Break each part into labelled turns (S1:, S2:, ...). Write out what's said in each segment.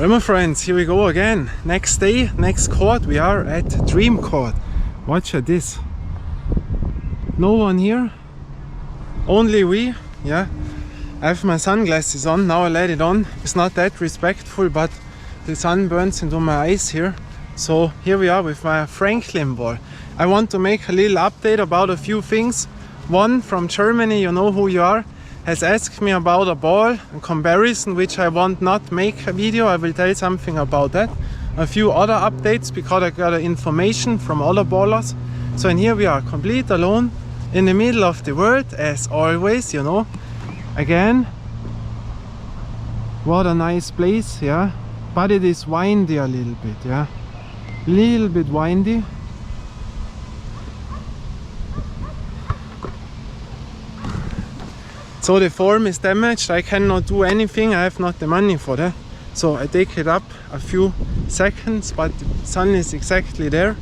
S1: Well, my friends, here we go again. Next day, next court. We are at Dream Court. Watch at this. No one here. Only we. Yeah. I have my sunglasses on. Now I let it on. It's not that respectful, but the sun burns into my eyes here. So here we are with my Franklin ball. I want to make a little update about a few things. One from Germany, you know who you are, has asked me about a ball, a comparison, which I want not make a video. I will tell you something about that. A few other updates because I got information from other ballers. So and here we are, complete alone in the middle of the world, as always, you know. Again, what a nice place, yeah. But it is windy a little bit, yeah. Little bit windy. So the form is damaged, I cannot do anything, I have not the money for that. So I take it up a few seconds, but the sun is exactly there.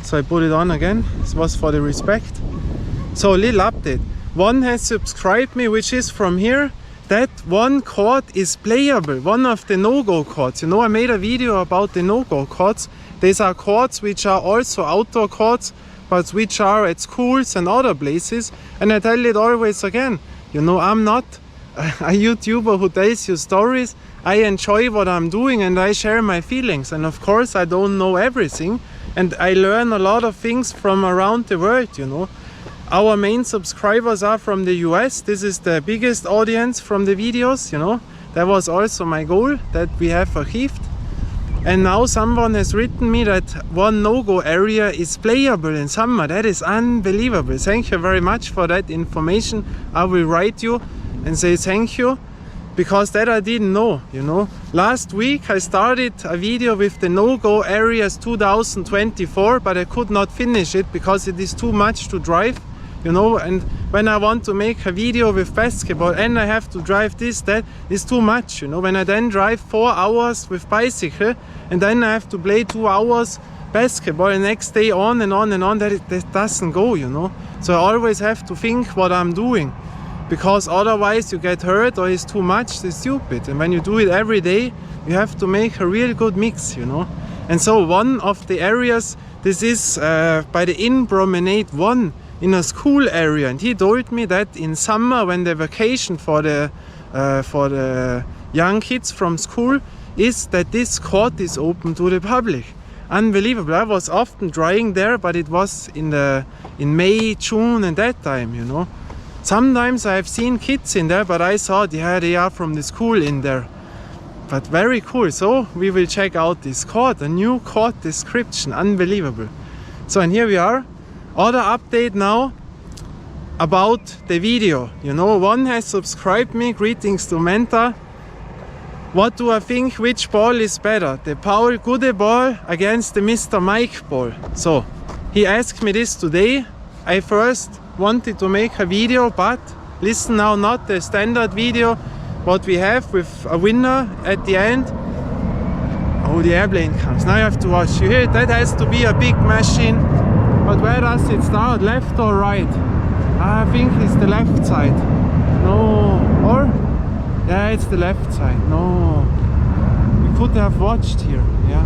S1: So I put it on again. This was for the respect. So a little update. One has subscribed me, which is from here. That one court is playable, one of the no-go courts. You know, I made a video about the no-go courts. These are courts which are also outdoor courts, but which are at schools and other places. And I tell it always again. You know, I'm not a YouTuber who tells you stories. I enjoy what I'm doing and I share my feelings. And of course, I don't know everything. And I learn a lot of things from around the world, you know. Our main subscribers are from the US. This is the biggest audience from the videos, you know. That was also my goal that we have achieved. And now someone has written me that one no-go area is playable in summer. That is unbelievable. Thank you very much for that information. I will write you and say thank you, because that I didn't know, you know. Last week I started a video with the no-go areas 2024, but I could not finish it because it is too much to drive, you know. And when I want to make a video with basketball and I have to drive this, that is too much, you know. When I then drive 4 hours with bicycle and then I have to play 2 hours basketball and next day on and on and on, that doesn't go, you know. So I always have to think what I'm doing, because otherwise you get hurt or it's too much, it's stupid. And when you do it every day, you have to make a real good mix, you know. And so one of the areas, this is by the Inn Promenade 1, in a school area, and he told me that in summer, when the vacation for the young kids from school is, that this court is open to the public. Unbelievable. I was often driving there, but it was in May, June, and that time, you know. Sometimes I have seen kids in there, but I thought, yeah, they are from the school in there. But very cool. So we will check out this court, a new court description. Unbelievable. So and here we are. Other update now about the video. You know, one has subscribed me. Greetings to Menta. What do I think? Which ball is better? The Paul Gude ball against the Mr. Mike ball. So he asked me this today. I first wanted to make a video, but listen now, not the standard video what we have with a winner at the end. Oh, the airplane comes. Now you have to watch. You hear it? That has to be a big machine. But where does it start? Left or right? I think it's the left side. No. Or? Yeah, it's the left side. No. We could have watched here. Yeah.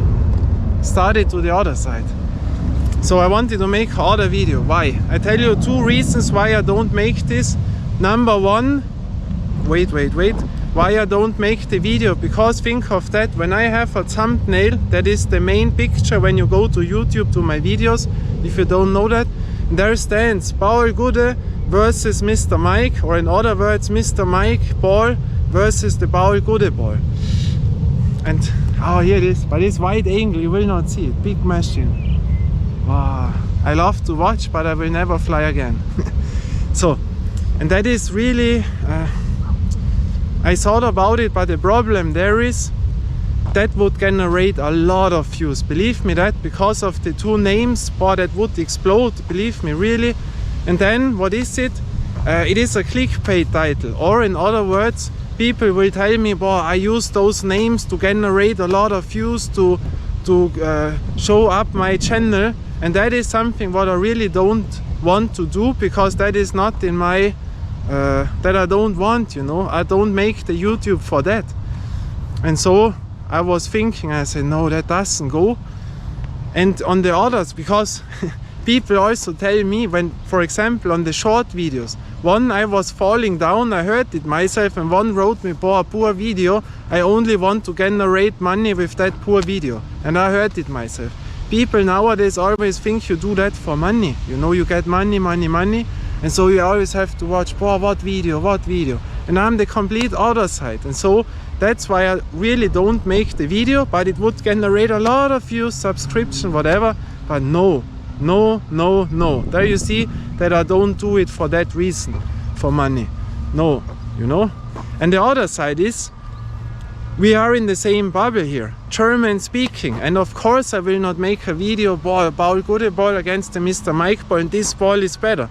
S1: Started to the other side. So I wanted to make another video. Why? I tell you 2 reasons why I don't make this. Number one, wait. Why I don't make the video? Because think of that, when I have a thumbnail, that is the main picture when you go to YouTube to my videos, if you don't know that, there stands Paul Gude versus Mr. Mike, or in other words, Mr. Mike ball versus the Paul Gude ball. And, oh, here it is, but it's wide angle, you will not see it, big machine. Wow, I love to watch, but I will never fly again. So, and that is really, I thought about it, but the problem there is that would generate a lot of views. Believe me that, because of the 2 names, boy, that would explode, believe me, really. And then, what is it? It is a clickbait title, or in other words, people will tell me, boy, I use those names to generate a lot of views, to show up my channel. And that is something what I really don't want to do, because that is not in my that I don't want, you know. I don't make the YouTube for that. And so I was thinking, I said, no, that doesn't go. And on the others, because people also tell me when, for example, on the short videos, one I was falling down, I heard it myself, and one wrote me, boy, poor video, I only want to generate money with that poor video. And I heard it myself. People nowadays always think you do that for money. You know, you get money, money, money. And so you always have to watch, boy, what video, what video. And I'm the complete other side. And so that's why I really don't make the video, but it would generate a lot of views, subscription, whatever. But no, no, no, no. There you see that I don't do it for that reason, for money. No, you know. And the other side is, we are in the same bubble here, German speaking. And of course I will not make a video about good ball against the Mr. Mike ball and this ball is better.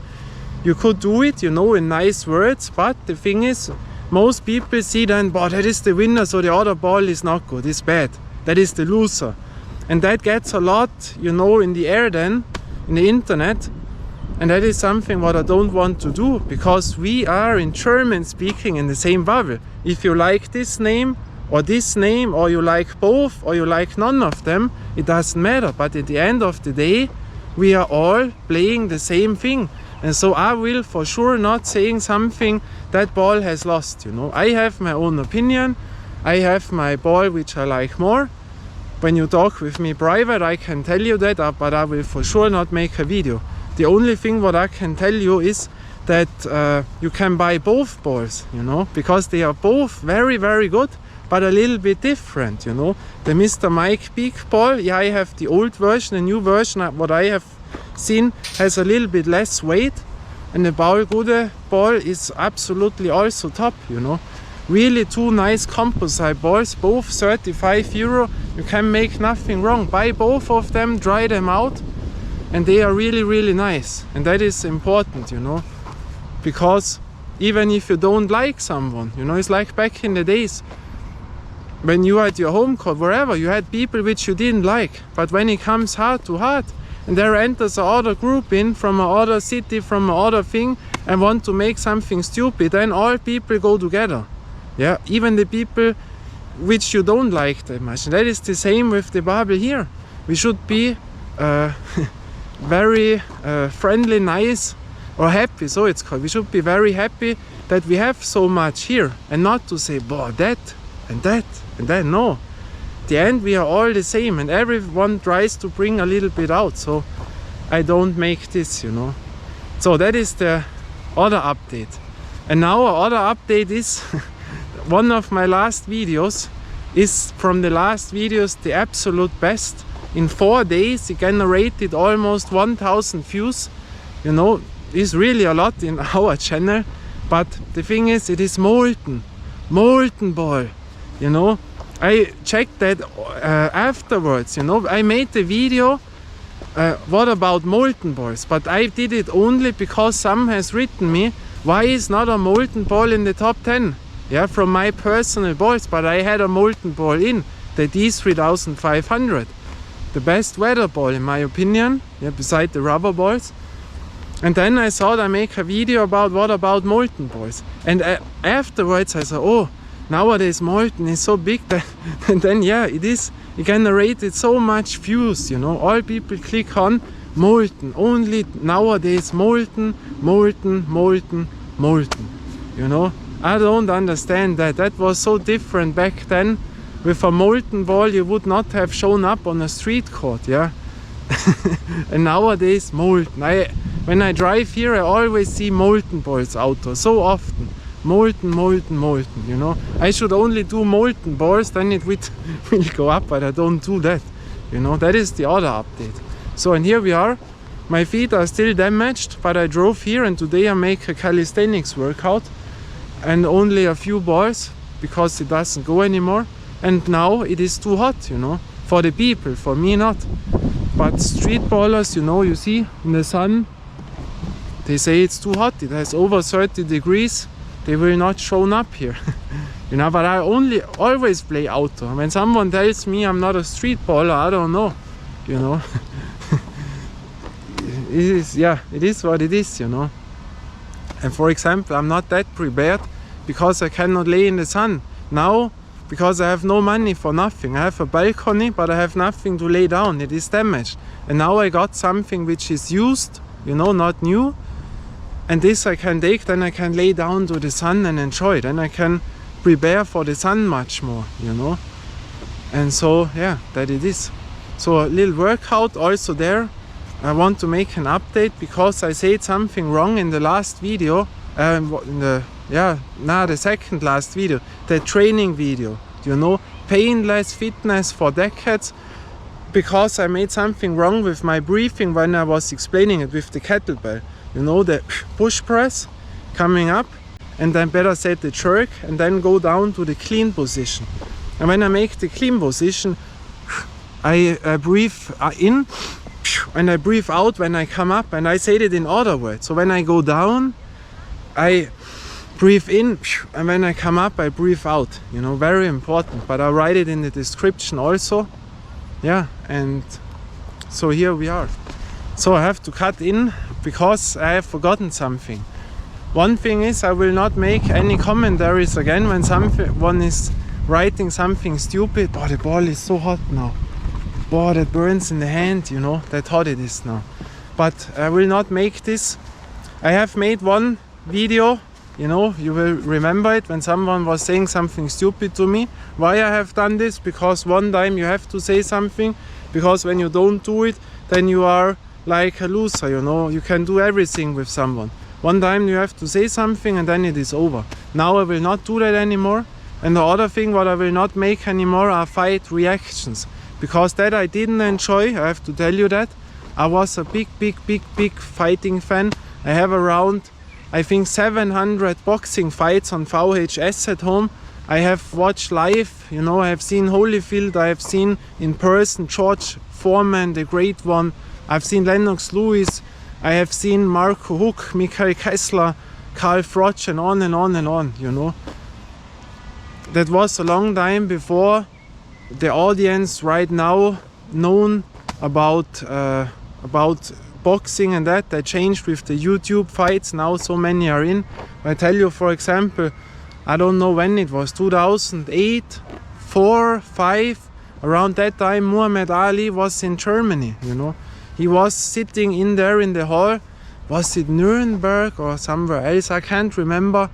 S1: You could do it, you know, in nice words, but the thing is, most people see then, but that is the winner, so the other ball is not good, it's bad. That is the loser. And that gets a lot, you know, in the air then, in the internet. And that is something what I don't want to do, because we are in German speaking in the same bubble. If you like this name, or you like both, or you like none of them, it doesn't matter. But at the end of the day, we are all playing the same thing. And so I will for sure not saying something that ball has lost, you know. I have my own opinion. I have my ball which I like more. When you talk with me private, I can tell you that, but I will for sure not make a video. The only thing what I can tell you is that you can buy both balls, you know, because they are both very, very good, but a little bit different, you know. The Mr. Mike big ball, yeah, I have the old version. The new version, what I have seen, has a little bit less weight, and the Ballgude ball is absolutely also top, you know. Really two nice composite balls, both 35 euro. You can make nothing wrong. Buy both of them, dry them out, and they are really, really nice. And that is important, you know, because even if you don't like someone, you know, it's like back in the days when you had your home court, wherever, you had people which you didn't like, but when it comes heart to heart, and there enters another group in from another city, from another thing, and want to make something stupid, then all people go together. Yeah, even the people which you don't like that much. And that is the same with the bubble here. We should be very friendly, nice, or happy, so it's called. We should be very happy that we have so much here, and not to say, boy, that and that and that. No. At the end, we are all the same, and everyone tries to bring a little bit out. So I don't make this, you know. So that is the other update. And now our other update is one of my last videos is from the last videos the absolute best. In 4 days it generated almost 1000 views. You know, it's really a lot in our channel, but the thing is, it is molten ball, you know. I checked that afterwards, you know. I made the video what about molten balls, but I did it only because some has written me, why is not a molten ball in the top 10? Yeah, from my personal balls, but I had a molten ball in the D3500, the best weather ball in my opinion, yeah, beside the rubber balls. And then I thought I make a video about what about molten balls, and afterwards I thought, oh, nowadays molten is so big that and then yeah, it generated so much views, you know. All people click on molten, only nowadays molten, you know. I don't understand that. That was so different back then. With a molten ball you would not have shown up on a street court, yeah. And nowadays molten. When I drive here I always see molten balls out there, so often. Molten, you know. I should only do molten balls, then it will go up, but I don't do that, you know. That is the other update. So, and here we are. My feet are still damaged, but I drove here, and today I make a calisthenics workout and only a few balls because it doesn't go anymore. And now it is too hot, you know, for the people, for me not. But street ballers, you know, you see in the sun, they say it's too hot, it has over 30 degrees. They will not show up here. You know, but I always play outdoor. When someone tells me I'm not a street baller, I don't know, you know. It is what it is, you know. And for example, I'm not that prepared because I cannot lay in the sun. Now because I have no money for nothing. I have a balcony, but I have nothing to lay down. It is damaged. And now I got something which is used, you know, not new. And this I can take, then I can lay down to the sun and enjoy. Then I can prepare for the sun much more, you know. And so, yeah, that it is. So a little workout also there. I want to make an update because I said something wrong in the last video. The second last video, the training video, you know, painless fitness for decades, because I made something wrong with my breathing when I was explaining it with the kettlebell. You know, the push press coming up, and then better said the jerk, and then go down to the clean position. And when I make the clean position, I breathe in and I breathe out when I come up, and I said it in other words. So when I go down, I breathe in, and when I come up, I breathe out. You know, very important. But I'll write it in the description also. Yeah, and so here we are. So I have to cut in because I have forgotten something. One thing is, I will not make any commentaries again when someone is writing something stupid. Oh, the ball is so hot now. Oh, that burns in the hand, you know, that hot it is now. But I will not make this. I have made one video, you know, you will remember it, when someone was saying something stupid to me. Why I have done this? Because one time you have to say something, because when you don't do it, then you are like a loser, you know. You can do everything with someone. One time you have to say something and then it is over. Now I will not do that anymore. And the other thing what I will not make anymore are fight reactions. Because that I didn't enjoy, I have to tell you that. I was a big fighting fan. I have around, I think, 700 boxing fights on VHS at home. I have watched live, you know, I have seen Holyfield, I have seen in person George Foreman, the great one. I've seen Lennox Lewis, I have seen Marco Huck, Michael Kessler, Carl Froch, and on and on and on, you know. That was a long time before the audience right now known about boxing and that. They changed with the YouTube fights, now so many are in. I tell you, for example, I don't know when it was, 2008, 4, 5, around that time Muhammad Ali was in Germany, you know. He was sitting in there in the hall, was it Nuremberg or somewhere else, I can't remember.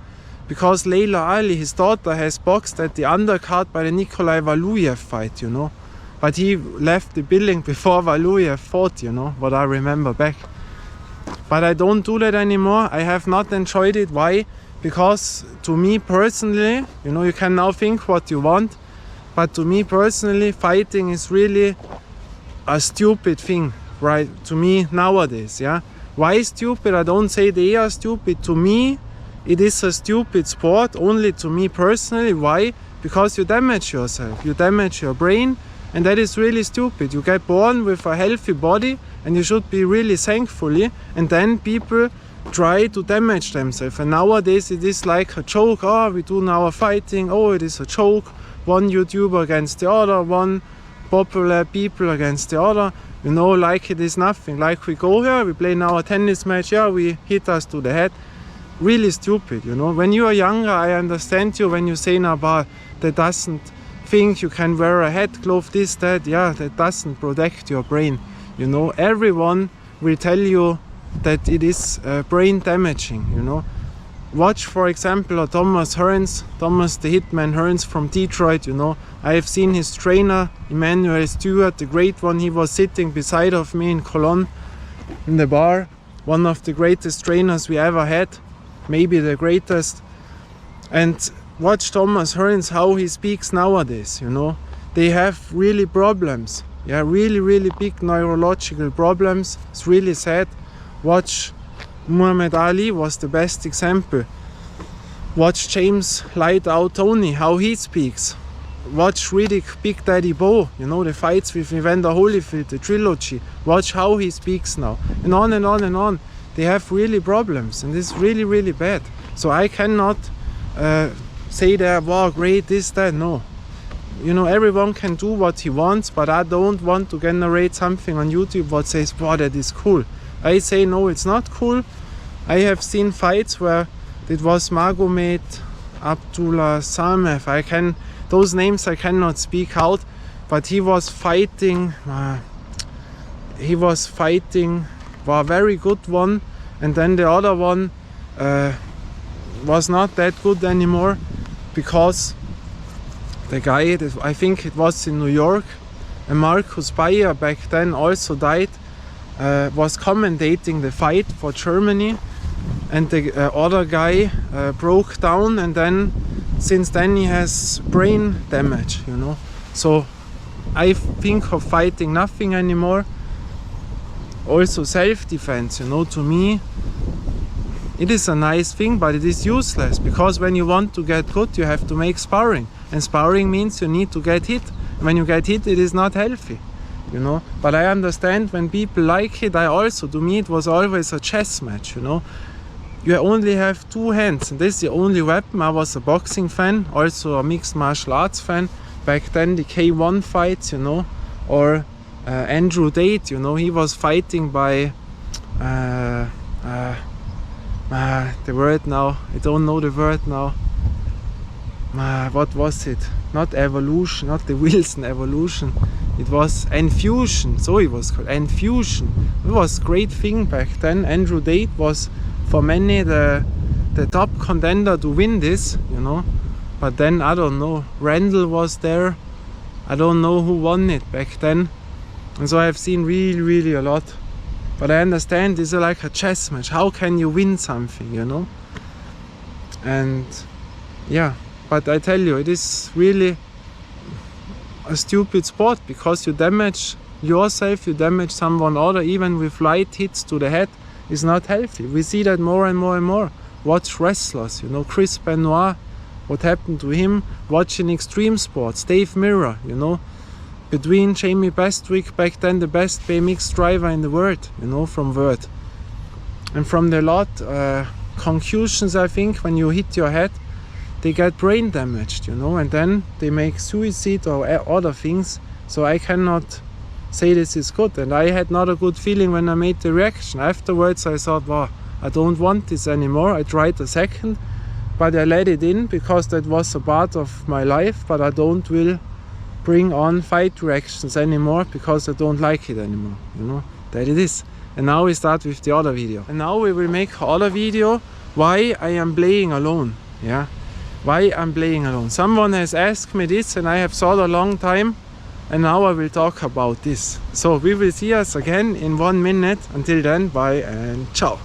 S1: Because Leila Ali, his daughter, has boxed at the undercard by the Nikolai Valuyev fight, you know. But he left the building before Valuyev fought, you know, what I remember back. But I don't do that anymore. I have not enjoyed it. Why? Because to me personally, you know, you can now think what you want, but to me personally, fighting is really a stupid thing, right? To me nowadays, yeah. Why stupid? I don't say they are stupid. To me, it is a stupid sport, only to me personally. Why? Because you damage yourself, you damage your brain, and that is really stupid. You get born with a healthy body and you should be really thankfully, and then people try to damage themselves. And nowadays it is like a joke. Oh, we do now a fighting, oh, it is a joke. One YouTuber against the other, one popular people against the other, you know, like it is nothing. Like we go here, we play now a tennis match, yeah, we hit us to the head. Really stupid, you know. When you are younger, I understand you when you say now, but that doesn't think you can wear a head glove, this, that, yeah, that doesn't protect your brain, you know. Everyone will tell you that it is brain damaging, you know. Watch, for example, Thomas Hearns, Thomas the Hitman Hearns from Detroit, you know. I have seen his trainer, Emmanuel Stewart, the great one. He was sitting beside of me in Cologne in the bar. One of the greatest trainers we ever had. Maybe the greatest. And watch Thomas Hearns, how he speaks nowadays, you know. They have really problems, yeah, really big neurological problems. It's really sad. Watch Muhammad Ali was the best example. Watch James Lightout Tony, how he speaks. Watch Riddick, Big Daddy Bo, you know, the fights with Evander Holyfield, the trilogy. Watch how he speaks now, and on and on and on. They have really problems, and it's really bad. So I cannot say that, wow, great, this, that, no. You know, everyone can do what he wants, but I don't want to generate something on YouTube what says, wow, that is cool. I say, no, it's not cool. I have seen fights where it was Magomed Abdullah Samev. I can those names I cannot speak out, but he was fighting, was a very good one, and then the other one was not that good anymore, because the guy, I think it was in New York, and Markus Bayer back then also died, was commentating the fight for Germany, and the other guy broke down, and then since then he has brain damage, you know. So I think of fighting nothing anymore. Also self-defense, you know, to me it is a nice thing, but it is useless, because when you want to get good you have to make sparring, and sparring means you need to get hit. When you get hit, it is not healthy, you know. But I understand when people like it. To me it was always a chess match, you know. You only have two hands, and this is the only weapon. I was a boxing fan, also a mixed martial arts fan. Back then the K1 fights, you know, or Andrew Tate, you know, he was fighting by the word now, I don't know the word now. What was it? Not evolution, not the Wilson evolution. It was Enfusion, so it was called Enfusion. It was a great thing back then. Andrew Tate was for many the top contender to win this, you know. But then I don't know, Rendell was there. I don't know who won it back then. And so I've seen really a lot. But I understand it's like a chess match. How can you win something, you know? And yeah, but I tell you, it is really a stupid sport, because you damage yourself, you damage someone other, even with light hits to the head. Is not healthy. We see that more and more. Watch wrestlers, you know, Chris Benoit, what happened to him. Watching extreme sports, Dave Mirra, you know, between Jamie Bestwick, back then the best BMX driver in the world, you know, from Word. And from the lot, concussions, I think, when you hit your head, they get brain damaged, you know, and then they make suicide or other things. So I cannot say this is good, and I had not a good feeling when I made the reaction. Afterwards I thought, wow, I don't want this anymore. I tried a second, but I let it in, because that was a part of my life. But I don't will bring on fight reactions anymore, because I don't like it anymore, you know. That it is. And now we start with the other video, and now we will make other video why I am playing alone. Yeah, why I'm playing alone. Someone has asked me this, and I have thought a long time, and now I will talk about this. So we will see us again in 1 minute. Until then, bye and ciao.